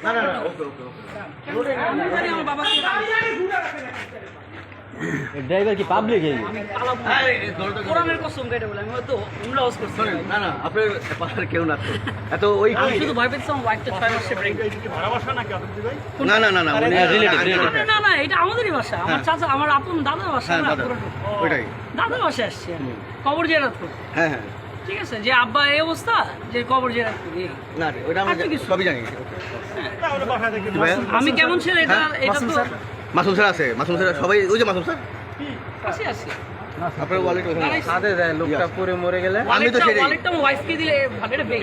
না না না ওকে ওকে ওকে আমি জানি আমার বাবাকে ড্রাইভার কি পাবলিক এই কোরআনের কসম কেটে বলে আমি হয়তো উমরা হাউস করছি না না আপনার পাড়ার কেউ না তো এত ওই আমি শুধু ভয় পেয়েছিলাম ওয়াইফটা 6 মাসে প্রেগন্যান্ট না না না না উনি রিলেটিভ না না এটা আমাদেরই ভাষা আমার চাচা আমার আপন দাদার ভাষা হ্যাঁ না দাদা পুরোটা ওইটাই দাদার ভাষায় আসছি আমি কবর জিয়ারত করতে হ্যাঁ হ্যাঁ ঠিক আছে যে আব্বা এই অবস্থা যে কবর জিয়ারত করি না ওইটা আমরা আর কিছু? সবই জানি আমি কেমন ছেলে এটা হ্যাঁ, এটা তো মাসুম স্যার আছে মাসুম স্যার সবাই ওই যে মাসুম স্যার আসি আসি আপনার ওয়ালেট ওখানে সাথে যায় লোকটা পরে মরে গেলে আমি তো সেটাই ওয়ালেটটা আমার ওয়াইফকে দিলে ভালো এটা বেগ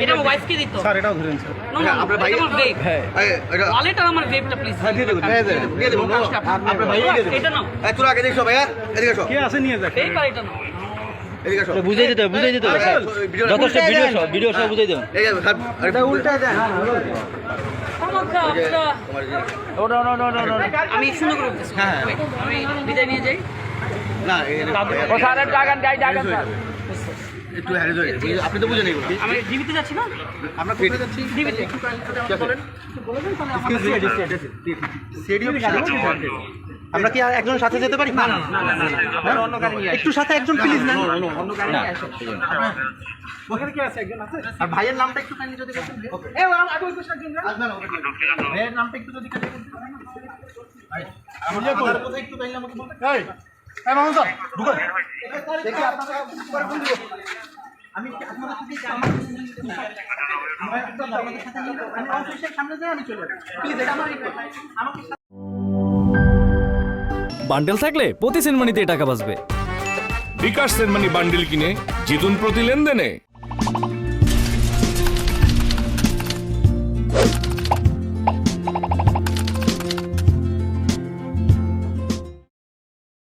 এটা আমার ওয়াইফকে দিত স্যার এটাও ধরেন স্যার হ্যাঁ, আপনার ভাই- আমার বেগ এটা ওয়ালেট আর আমার বেগটা প্লিজ হ্যাঁ দিয়ে দেবো দিয়ে দেবো আপনার ভাই দিয়ে দেবো এটা নাও তোর আগে দেখছো ভাইয়া এদিকে এসো কে আছে নিয়ে যাক বেগ আর এটা নাও এদিকে এসো বুঝাই দিতে হবে যথেষ্ট ভিডিও সব বুঝাই দেন এই যে স্যার এটা উল্টা দেন আমাকে আপনারা আমি সুন্দর করে বলতেছি হ্যাঁ। আমি বিদায় নিয়ে যাই না স্যার একটু হ্যারিজ হয়ে গেছে। আপনি তো বুঝেন এগুলো আমি ডিবিতে যাচ্ছি না আমরা কোথায় যাচ্ছি ডিবিতে আমরা কি আর একজনের সাথে যেতে পারি না একটু সাথে একজন প্লিজ না ওখানে কি আছে একজন আছে আর ভাইয়ের নামটা একটু কাইন্ডলি যদি বলতেন এই আগে ওই পাশে একজন ভাইয়ের নামটা একটু যদি কাইন্ডলি বলতেন ভাই আমার আধার কোথায় একটু কাইন্ডলি আমাকে বলতেন এই মামুন স্যার ঢুকুন দেখি আপনারা পরে ফোন দিব আমি আপনাদের সাথে আমাদের সাথে আমি অফিসের সামনে যাই আমি চলে যাই প্লিজ এটা আমার আমাকে বান্ডেল থাকলে প্রতি সেনমানিতে টাকা বাঁচবে। বিকাশ সেনমানি বান্ডিল কিনে জিতুন প্রতি লেনদেনে।